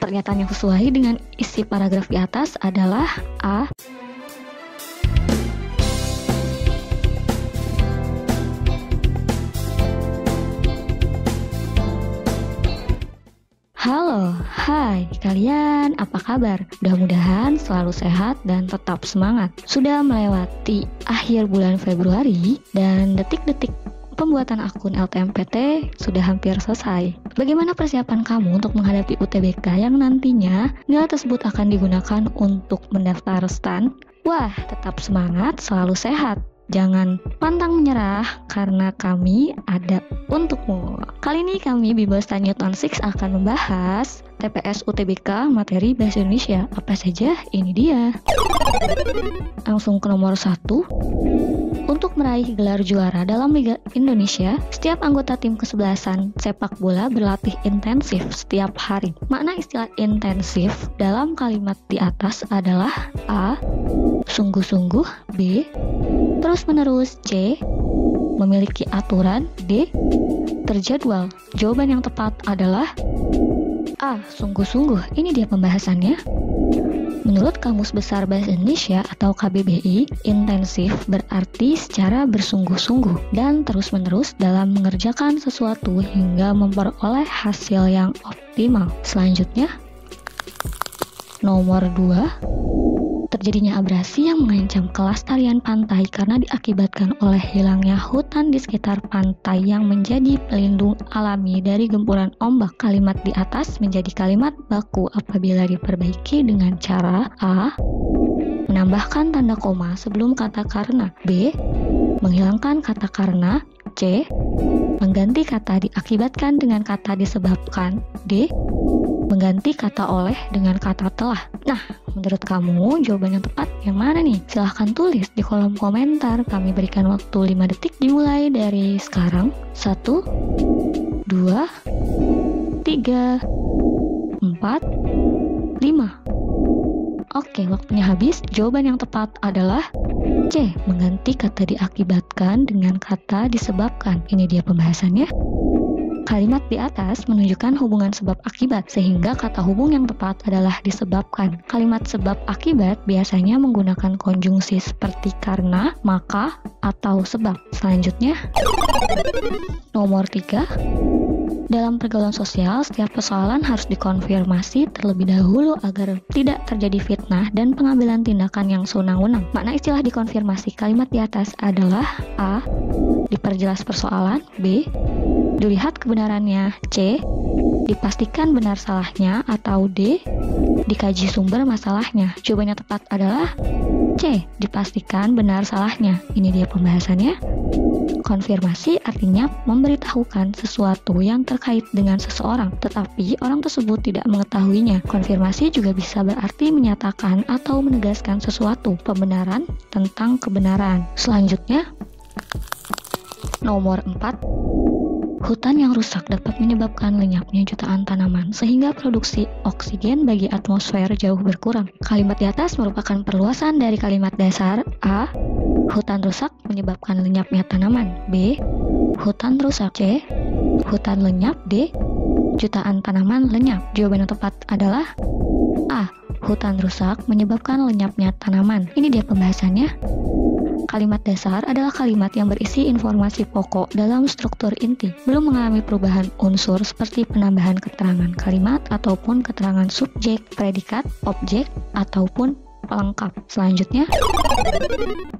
Pernyataan yang sesuai dengan isi paragraf di atas adalah A. Halo, hai kalian, apa kabar? Mudah-mudahan selalu sehat dan tetap semangat. Sudah melewati akhir bulan Februari dan detik-detik pembuatan akun LTMPT sudah hampir selesai. Bagaimana persiapan kamu untuk menghadapi UTBK yang nantinya nilai tersebut akan digunakan untuk mendaftar STAN? Wah, tetap semangat, selalu sehat. Jangan pantang menyerah karena kami ada untukmu. Kali ini kami Bimbel STAN Newton 6 akan membahas TPS UTBK materi Bahasa Indonesia. Apa saja? Ini dia. Langsung ke nomor 1. Untuk meraih gelar juara dalam Liga Indonesia, setiap anggota tim kesebelasan sepak bola berlatih intensif setiap hari. Makna istilah intensif dalam kalimat di atas adalah A. Sungguh-sungguh, B. Terus-menerus, C. Memiliki aturan, D. Terjadwal. Jawaban yang tepat adalah A. Sungguh-sungguh. Ini dia pembahasannya. Menurut Kamus Besar Bahasa Indonesia atau KBBI, intensif berarti secara bersungguh-sungguh dan terus-menerus dalam mengerjakan sesuatu hingga memperoleh hasil yang optimal. Selanjutnya, nomor 2. Terjadinya abrasi yang mengancam kelestarian pantai karena diakibatkan oleh hilangnya hutan di sekitar pantai yang menjadi pelindung alami dari gempuran ombak. Kalimat di atas menjadi kalimat baku apabila diperbaiki dengan cara A. Menambahkan tanda koma sebelum kata karena, B. Menghilangkan kata karena, C. Mengganti kata diakibatkan dengan kata disebabkan, D. Mengganti kata oleh dengan kata telah. Nah, menurut kamu jawaban yang tepat yang mana nih? Silahkan tulis di kolom komentar. Kami berikan waktu 5 detik dimulai dari sekarang. 1, 2, 3, 4, 5. Oke, waktunya habis. Jawaban yang tepat adalah C. Mengganti kata diakibatkan dengan kata disebabkan. Ini dia pembahasannya. Kalimat di atas menunjukkan hubungan sebab akibat, sehingga kata hubung yang tepat adalah disebabkan. Kalimat sebab akibat biasanya menggunakan konjungsi seperti karena, maka, atau sebab. Selanjutnya, nomor 3. Dalam pergaulan sosial, setiap persoalan harus dikonfirmasi terlebih dahulu agar tidak terjadi fitnah dan pengambilan tindakan yang sewenang-wenang. Makna istilah dikonfirmasi kalimat di atas adalah A. Diperjelas persoalan, B. Dilihat kebenarannya, C. Dipastikan benar salahnya, atau D. Dikaji sumber masalahnya. Jawaban yang tepat adalah C. Dipastikan benar salahnya. Ini dia pembahasannya. Konfirmasi artinya memberitahukan sesuatu yang terkait dengan seseorang, tetapi orang tersebut tidak mengetahuinya. Konfirmasi juga bisa berarti menyatakan atau menegaskan sesuatu, pembenaran tentang kebenaran. Selanjutnya, nomor 4. Hutan yang rusak dapat menyebabkan lenyapnya jutaan tanaman, sehingga produksi oksigen bagi atmosfer jauh berkurang. Kalimat di atas merupakan perluasan dari kalimat dasar A. Hutan rusak menyebabkan lenyapnya tanaman, B. Hutan rusak, C. Hutan lenyap, D. Jutaan tanaman lenyap. Jawaban yang tepat adalah A. Hutan rusak menyebabkan lenyapnya tanaman. Ini dia pembahasannya. Kalimat dasar adalah kalimat yang berisi informasi pokok dalam struktur inti, belum mengalami perubahan unsur seperti penambahan keterangan kalimat ataupun keterangan subjek, predikat, objek, ataupun pelengkap. Selanjutnya,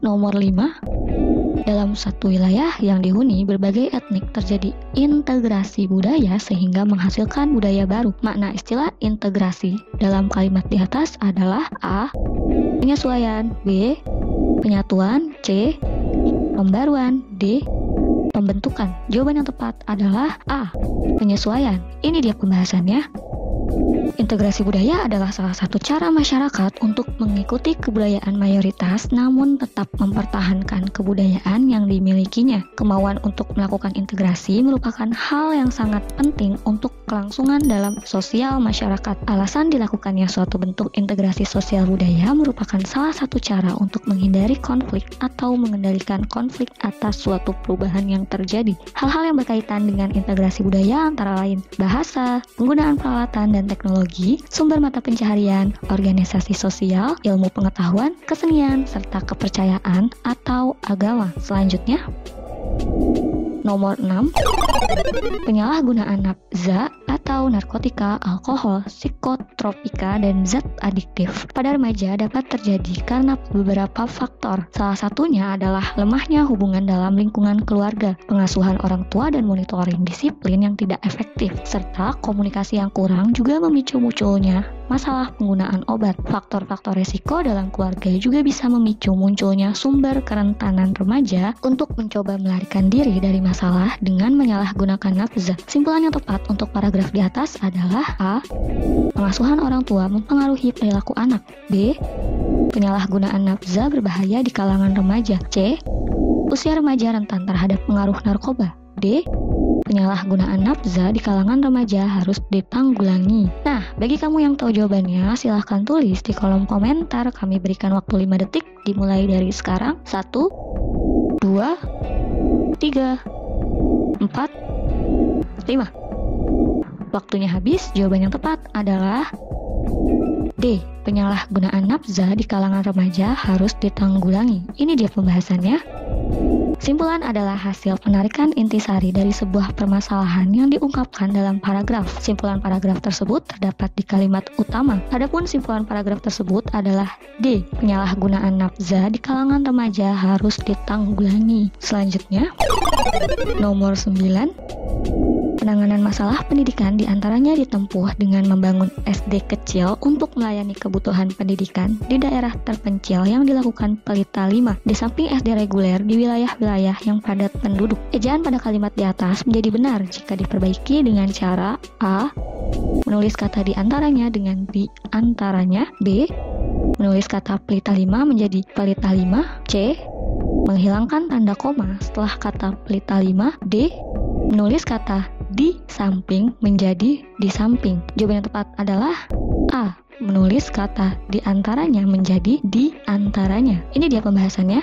nomor 5. Dalam satu wilayah yang dihuni berbagai etnik terjadi integrasi budaya sehingga menghasilkan budaya baru. Makna istilah integrasi dalam kalimat di atas adalah A. Penyesuaian, B. Penyatuan, C. Pembaruan, D. Pembentukan. Jawaban yang tepat adalah A. Penyesuaian. Ini dia pembahasannya. Integrasi budaya adalah salah satu cara masyarakat untuk mengikuti kebudayaan mayoritas namun tetap mempertahankan kebudayaan yang dimilikinya. Kemauan untuk melakukan integrasi merupakan hal yang sangat penting untuk kelangsungan dalam sosial masyarakat. Alasan dilakukannya suatu bentuk integrasi sosial budaya merupakan salah satu cara untuk menghindari konflik atau mengendalikan konflik atas suatu perubahan yang terjadi. Hal-hal yang berkaitan dengan integrasi budaya antara lain bahasa, penggunaan peralatan dan teknologi teknologi, sumber mata pencaharian, organisasi sosial, ilmu pengetahuan, kesenian, serta kepercayaan atau agama. Selanjutnya, nomor 6, penyalahgunaan nafza atau narkotika, alkohol, psikotropika, dan zat adiktif pada remaja dapat terjadi karena beberapa faktor. Salah satunya adalah lemahnya hubungan dalam lingkungan keluarga, pengasuhan orang tua dan monitoring disiplin yang tidak efektif, serta komunikasi yang kurang juga memicu munculnya masalah penggunaan obat. Faktor-faktor resiko dalam keluarga juga bisa memicu munculnya sumber kerentanan remaja untuk mencoba melarikan diri dari masalah dengan menyalahgunakan nafza. Simpulan yang tepat untuk paragraf di atas adalah A. Pengasuhan orang tua mempengaruhi perilaku anak. B. Penyalahgunaan nafza berbahaya di kalangan remaja. C. Usia remaja rentan terhadap pengaruh narkoba. D. Penyalahgunaan nafza di kalangan remaja harus ditanggulangi. Nah, bagi kamu yang tahu jawabannya, silahkan tulis di kolom komentar. Kami berikan waktu 5 detik dimulai dari sekarang. 1, 2, 3, 4, 5. Waktunya habis. Jawaban yang tepat adalah D. Penyalahgunaan nafza di kalangan remaja harus ditanggulangi. Ini dia pembahasannya. Simpulan adalah hasil penarikan intisari dari sebuah permasalahan yang diungkapkan dalam paragraf. Simpulan paragraf tersebut terdapat di kalimat utama. Adapun simpulan paragraf tersebut adalah D. Penyalahgunaan nafza di kalangan remaja harus ditanggulangi. Selanjutnya, nomor 9. Penanganan masalah pendidikan diantaranya ditempuh dengan membangun SD kecil untuk melayani kebutuhan pendidikan di daerah terpencil yang dilakukan Pelita 5, di samping SD reguler di wilayah-wilayah yang padat penduduk. Ejaan pada kalimat di atas menjadi benar jika diperbaiki dengan cara A. Menulis kata diantaranya dengan diantaranya. B. Menulis kata Pelita 5 menjadi Pelita 5. C. Menghilangkan tanda koma setelah kata Pelita 5. D. Menulis kata di samping menjadi di samping. Jawaban yang tepat adalah A. Menulis kata di antaranya menjadi di antaranya. Ini dia pembahasannya.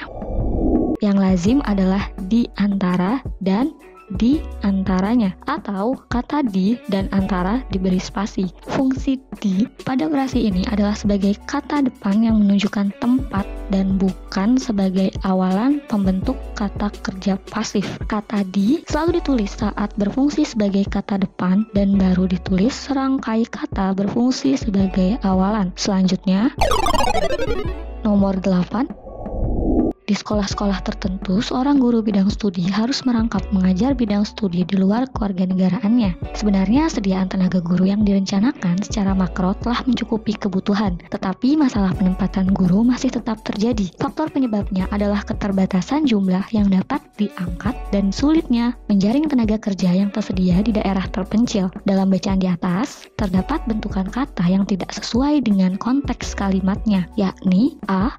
Yang lazim adalah di antara dan di antaranya, atau kata di dan antara diberi spasi. Fungsi di pada orasi ini adalah sebagai kata depan yang menunjukkan tempat dan bukan sebagai awalan pembentuk kata kerja pasif. Kata di selalu ditulis saat berfungsi sebagai kata depan dan baru ditulis serangkai kata berfungsi sebagai awalan. Selanjutnya, nomor 8. Di sekolah-sekolah tertentu, seorang guru bidang studi harus merangkap mengajar bidang studi di luar kewarganegaraannya. Sebenarnya sediaan tenaga guru yang direncanakan secara makro telah mencukupi kebutuhan, tetapi masalah penempatan guru masih tetap terjadi. Faktor penyebabnya adalah keterbatasan jumlah yang dapat diangkat dan sulitnya menjaring tenaga kerja yang tersedia di daerah terpencil. Dalam bacaan di atas, terdapat bentukan kata yang tidak sesuai dengan konteks kalimatnya, yakni A.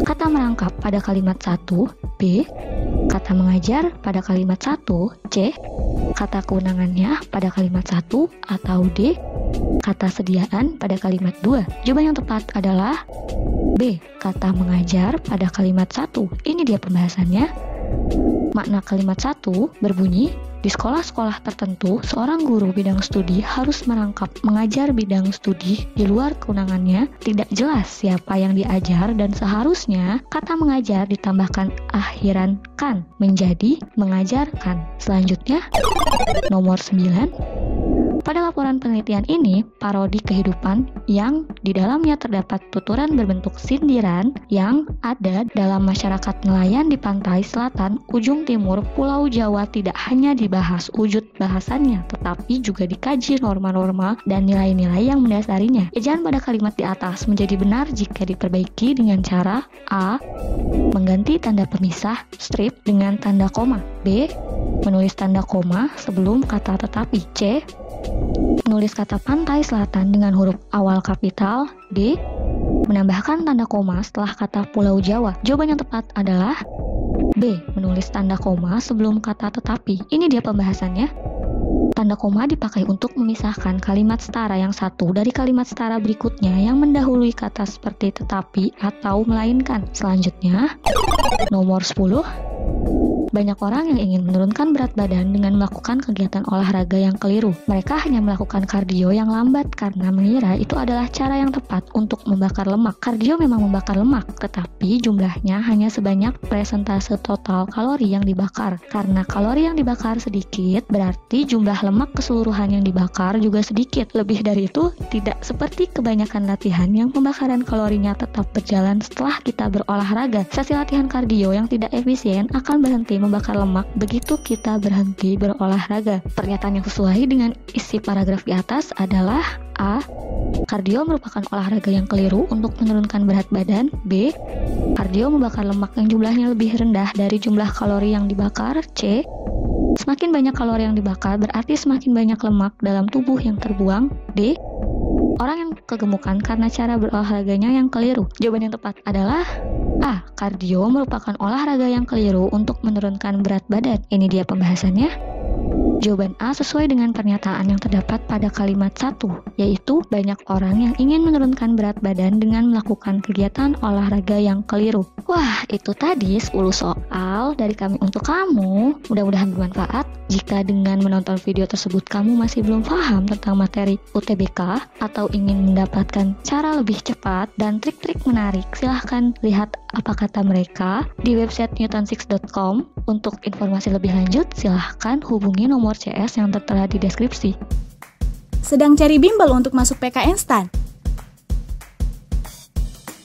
Kata merangkap pada kalimat 1, B. Kata mengajar pada kalimat 1, C. Kata kewenangannya pada kalimat 1, atau D. Kata sediaan pada kalimat 2. Jawaban yang tepat adalah B. Kata mengajar pada kalimat 1. Ini dia pembahasannya. Makna kalimat 1 berbunyi, di sekolah-sekolah tertentu, seorang guru bidang studi harus merangkap mengajar bidang studi di luar kewenangannya. Tidak jelas siapa yang diajar dan seharusnya kata mengajar ditambahkan akhiran kan menjadi mengajarkan. Selanjutnya, nomor 9. Pada laporan penelitian ini, parodi kehidupan yang di dalamnya terdapat tuturan berbentuk sindiran yang ada dalam masyarakat nelayan di pantai selatan, ujung timur, Pulau Jawa tidak hanya dibahas wujud bahasannya, tetapi juga dikaji norma-norma dan nilai-nilai yang mendasarinya. Ejaan pada kalimat di atas menjadi benar jika diperbaiki dengan cara A. Mengganti tanda pemisah strip dengan tanda koma. B. Menulis tanda koma sebelum kata tetapi. C. Menulis kata pantai selatan dengan huruf awal kapital. D. Menambahkan tanda koma setelah kata Pulau Jawa. Jawaban yang tepat adalah B. Menulis tanda koma sebelum kata tetapi. Ini dia pembahasannya. Tanda koma dipakai untuk memisahkan kalimat setara yang satu dari kalimat setara berikutnya yang mendahului kata seperti tetapi atau melainkan. Selanjutnya, nomor 10. Banyak orang yang ingin menurunkan berat badan dengan melakukan kegiatan olahraga yang keliru. Mereka hanya melakukan kardio yang lambat karena mengira itu adalah cara yang tepat untuk membakar lemak. Kardio memang membakar lemak, tetapi jumlahnya hanya sebanyak persentase total kalori yang dibakar. Karena kalori yang dibakar sedikit, berarti jumlah lemak keseluruhan yang dibakar juga sedikit. Lebih dari itu, tidak seperti kebanyakan latihan yang pembakaran kalorinya tetap berjalan setelah kita berolahraga. Sesi latihan kardio yang tidak efisien akan berhenti membakar lemak begitu kita berhenti berolahraga. Pernyataan yang sesuai dengan isi paragraf di atas adalah A. Kardio merupakan olahraga yang keliru untuk menurunkan berat badan. B. Kardio membakar lemak yang jumlahnya lebih rendah dari jumlah kalori yang dibakar. C. Semakin banyak kalori yang dibakar berarti semakin banyak lemak dalam tubuh yang terbuang. D. Orang yang kegemukan karena cara berolahraganya yang keliru. Jawaban yang tepat adalah A. Kardio merupakan olahraga yang keliru untuk menurunkan berat badan. Ini dia pembahasannya. Jawaban A sesuai dengan pernyataan yang terdapat pada kalimat 1, yaitu banyak orang yang ingin menurunkan berat badan dengan melakukan kegiatan olahraga yang keliru. Wah, itu tadi 10 soal dari kami untuk kamu. Mudah-mudahan bermanfaat. Jika dengan menonton video tersebut kamu masih belum paham tentang materi UTBK atau ingin mendapatkan cara lebih cepat dan trik-trik menarik, silahkan lihat apa kata mereka di website newton6.com. Untuk informasi lebih lanjut, silahkan hubungi nomor CS yang tertera di deskripsi. Sedang cari bimbel untuk masuk PK Instan?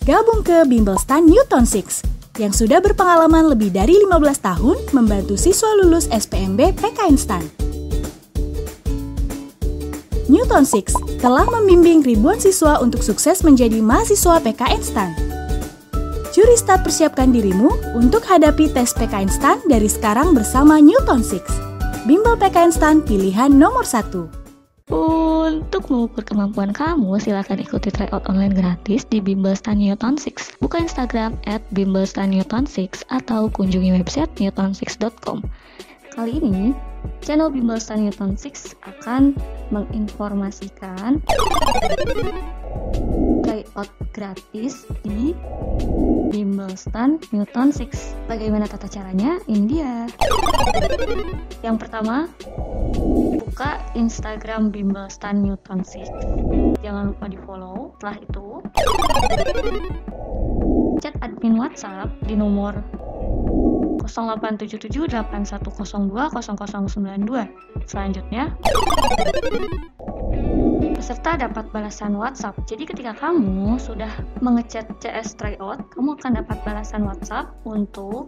Gabung ke Bimbel Stan Newton 6 yang sudah berpengalaman lebih dari 15 tahun membantu siswa lulus SPMB PK Instan. Newton 6 telah membimbing ribuan siswa untuk sukses menjadi mahasiswa PK Instan. Curi start persiapkan dirimu untuk hadapi tes PK Instan dari sekarang bersama Newton 6. Bimbel PK Instan pilihan nomor 1. Untuk mengukur kemampuan kamu, silakan ikuti tryout online gratis di Bimbel Stan Newton 6. Buka Instagram @bimbelstannewton6 atau kunjungi website newton6.com. Kali ini, channel Bimbel Stan Newton 6 akan menginformasikan tryout gratis di Bimbel Stan Newton 6. Bagaimana tata caranya? Ini dia. Yang pertama, buka Instagram Bimbel Stan Newton 6. Jangan lupa di follow. Setelah itu, chat admin WhatsApp di nomor 087781020092. Selanjutnya, peserta dapat balasan WhatsApp. Jadi ketika kamu sudah mengechat CS tryout, kamu akan dapat balasan WhatsApp untuk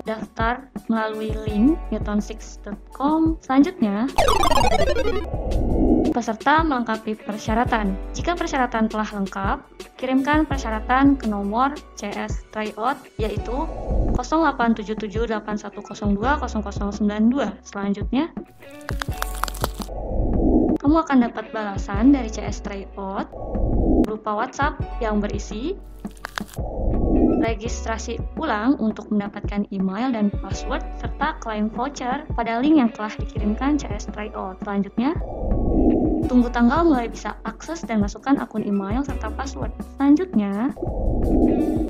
daftar melalui link newton6.com. Selanjutnya, peserta melengkapi persyaratan. Jika persyaratan telah lengkap, kirimkan persyaratan ke nomor CS tryout yaitu 087781020092. Selanjutnya, kamu akan dapat balasan dari CS tryout berupa WhatsApp yang berisi registrasi ulang untuk mendapatkan email dan password serta klaim voucher pada link yang telah dikirimkan CS tryout. Selanjutnya, tunggu tanggal mulai bisa akses dan masukkan akun email serta password. Selanjutnya,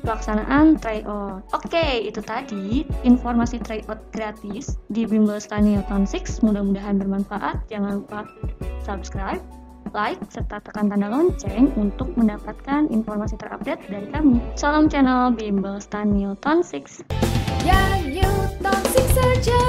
pelaksanaan tryout. Oke, itu tadi informasi tryout gratis di Bimbel Stan Newton 6. Mudah-mudahan bermanfaat. Jangan lupa subscribe, like, serta tekan tanda lonceng untuk mendapatkan informasi terupdate dari kami. Salam channel Bimbel Stan Newton 6. Ya Newton 6 saja.